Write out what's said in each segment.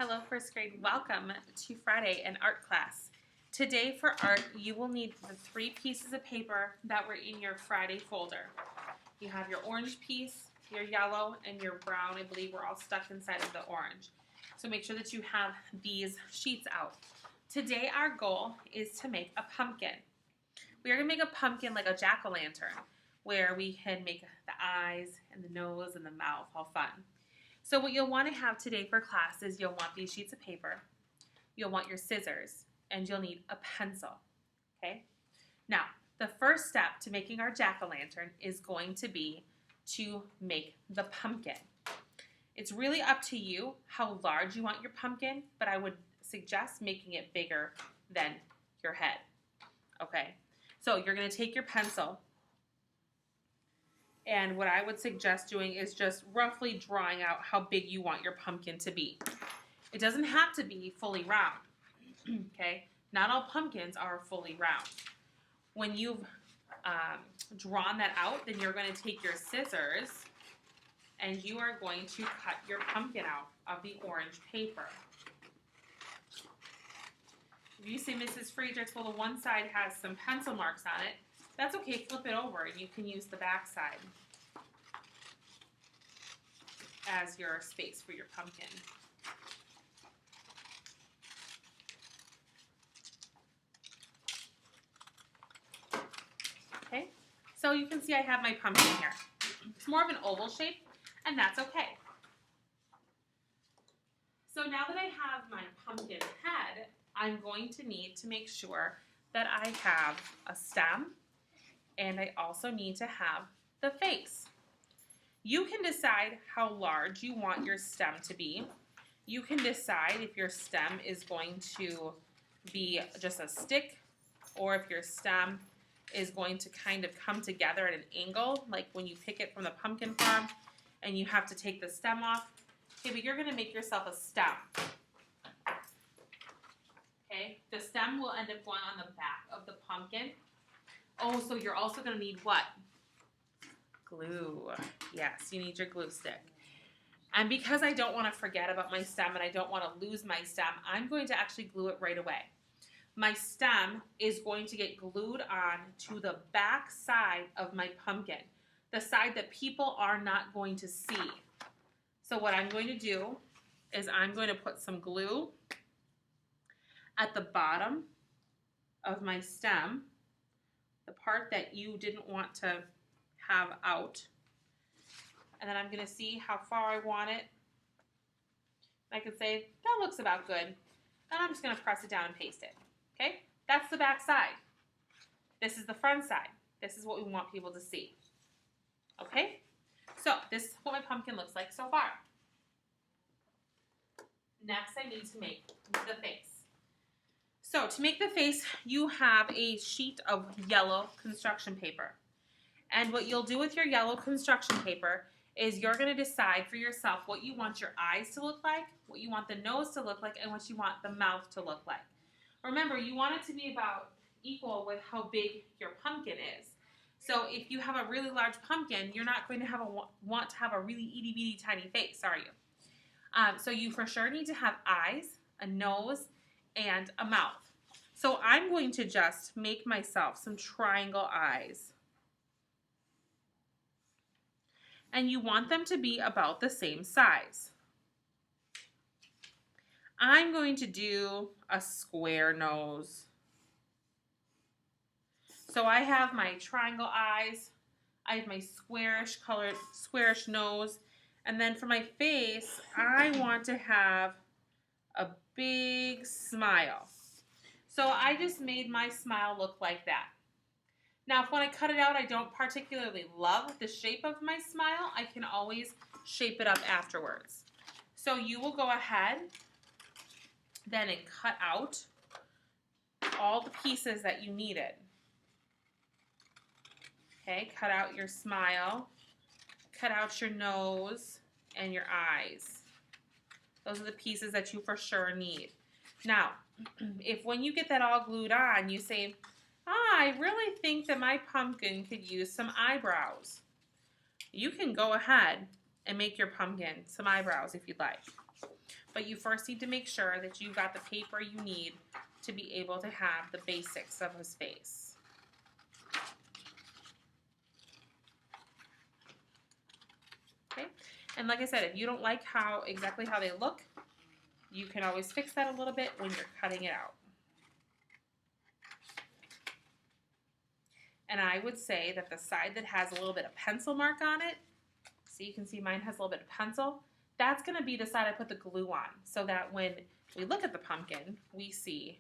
Hello, first grade. Welcome to Friday and art class. Today for art, you will need the 3 pieces of paper that were in your Friday folder. You have your orange piece, your yellow, and your brown. I believe we're all stuck inside of the orange. So make sure that you have these sheets out. Today our goal is to make a pumpkin. We are going to make a pumpkin like a jack-o'-lantern, where we can make the eyes and the nose and the mouth all fun. So what you'll want to have today for class is you'll want these sheets of paper, you'll want your scissors, and you'll need a pencil, okay? Now, the first step to making our jack-o'-lantern is going to be to make the pumpkin. It's really up to you how large you want your pumpkin, but I would suggest making it bigger than your head, okay? So you're going to take your pencil, and what I would suggest doing is just roughly drawing out how big you want your pumpkin to be. It doesn't have to be fully round, okay? Not all pumpkins are fully round. When you've drawn that out, then you're going to take your scissors and you are going to cut your pumpkin out of the orange paper. If you say, Mrs. Friedrichs, well, the one side has some pencil marks on it, that's okay, flip it over and you can use the back side as your space for your pumpkin. Okay, so you can see I have my pumpkin here. It's more of an oval shape, and that's okay. So now that I have my pumpkin head, I'm going to need to make sure that I have a stem, and I also need to have the face. You can decide how large you want your stem to be. You can decide if your stem is going to be just a stick or if your stem is going to kind of come together at an angle, like when you pick it from the pumpkin farm and you have to take the stem off. Okay, but you're going to make yourself a stem. Okay, the stem will end up going on the back of the pumpkin. Oh, so you're also going to need what? Glue. Yes, you need your glue stick. And because I don't want to forget about my stem and I don't want to lose my stem, I'm going to actually glue it right away. My stem is going to get glued on to the back side of my pumpkin, the side that people are not going to see. So what I'm going to do is I'm going to put some glue at the bottom of my stem, the part that you didn't want to have out. And then I'm going to see how far I want it. I can say, that looks about good. And I'm just going to press it down and paste it. Okay? That's the back side. This is the front side. This is what we want people to see. Okay? So, this is what my pumpkin looks like so far. Next, I need to make the face. So, to make the face, you have a sheet of yellow construction paper. And what you'll do with your yellow construction paper is you're going to decide for yourself what you want your eyes to look like, what you want the nose to look like, and what you want the mouth to look like. Remember, you want it to be about equal with how big your pumpkin is. So if you have a really large pumpkin, you're not going to want to have a really itty-bitty tiny face, are you? So you for sure need to have eyes, a nose, and a mouth. So I'm going to just make myself some triangle eyes. And you want them to be about the same size. I'm going to do a square nose. So I have my triangle eyes, I have my squarish nose, and then for my face, I want to have a big smile. So I just made my smile look like that. Now, if when I cut it out, I don't particularly love the shape of my smile, I can always shape it up afterwards. So you will go ahead then and cut out all the pieces that you needed. Okay, cut out your smile, cut out your nose and your eyes. Those are the pieces that you for sure need. Now, if when you get that all glued on, you say, I really think that my pumpkin could use some eyebrows. You can go ahead and make your pumpkin some eyebrows if you'd like. But you first need to make sure that you've got the paper you need to be able to have the basics of his face. Okay, and like I said, if you don't like exactly how they look, you can always fix that a little bit when you're cutting it out. And I would say that the side that has a little bit of pencil mark on it, so you can see mine has a little bit of pencil, that's going to be the side I put the glue on, so that when we look at the pumpkin, we see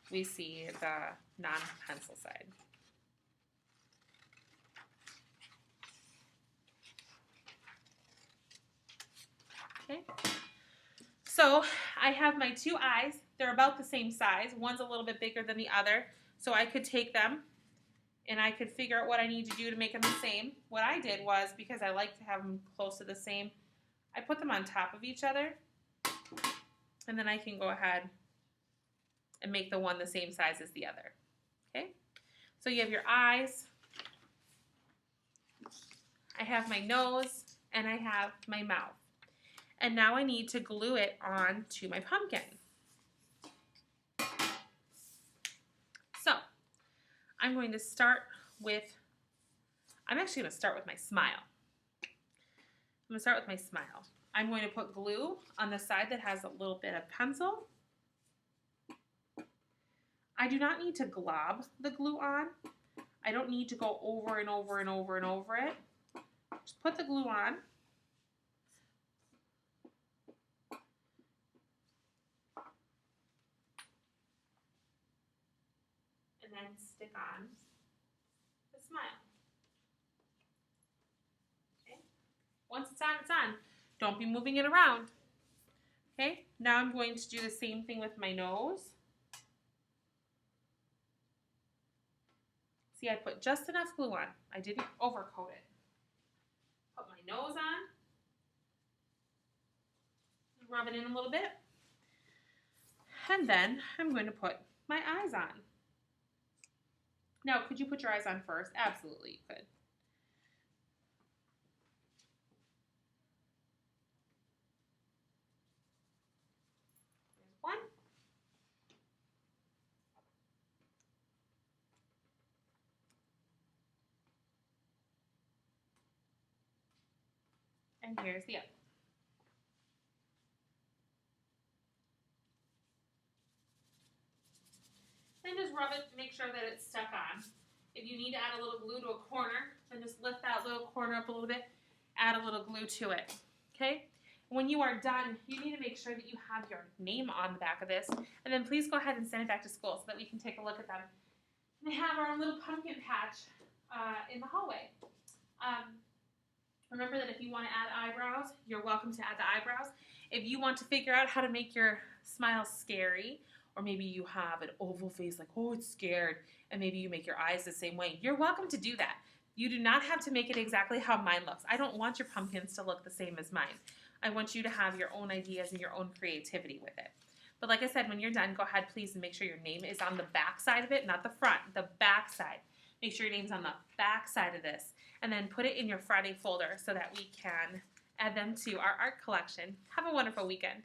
the non-pencil side. Okay, so I have my two eyes. They're about the same size. One's a little bit bigger than the other, so I could take them and I could figure out what I need to do to make them the same. What I did was, because I like to have them close to the same, I put them on top of each other, and then I can go ahead and make the one the same size as the other. Okay, so you have your eyes, I have my nose, and I have my mouth. And now I need to glue it on to my pumpkin. So I'm going to start with, I'm actually going to start with my smile. I'm going to start with my smile. I'm going to put glue on the side that has a little bit of pencil. I do not need to glob the glue on. I don't need to go over and over and over and over it. Just put the glue on. And then stick on the smile. Okay. Once it's on, it's on. Don't be moving it around. Okay, now I'm going to do the same thing with my nose. See, I put just enough glue on. I didn't overcoat it. Put my nose on. Rub it in a little bit. And then I'm going to put my eyes on. Now, could you put your eyes on first? Absolutely, you could. There's one. And here's the other. Then just rub it, make sure that it's stuck on. If you need to add a little glue to a corner, then just lift that little corner up a little bit, add a little glue to it, okay? When you are done, you need to make sure that you have your name on the back of this, and then please go ahead and send it back to school so that we can take a look at them. And have our little pumpkin patch in the hallway. Remember that if you want to add eyebrows, you're welcome to add the eyebrows. If you want to figure out how to make your smile scary, or maybe you have an oval face like, oh, it's scared, and maybe you make your eyes the same way, you're welcome to do that. You do not have to make it exactly how mine looks. I don't want your pumpkins to look the same as mine. I want you to have your own ideas and your own creativity with it. But like I said, when you're done, go ahead, please, and make sure your name is on the back side of it, not the front, the back side. Make sure your name's on the back side of this, and then put it in your Friday folder so that we can add them to our art collection. Have a wonderful weekend.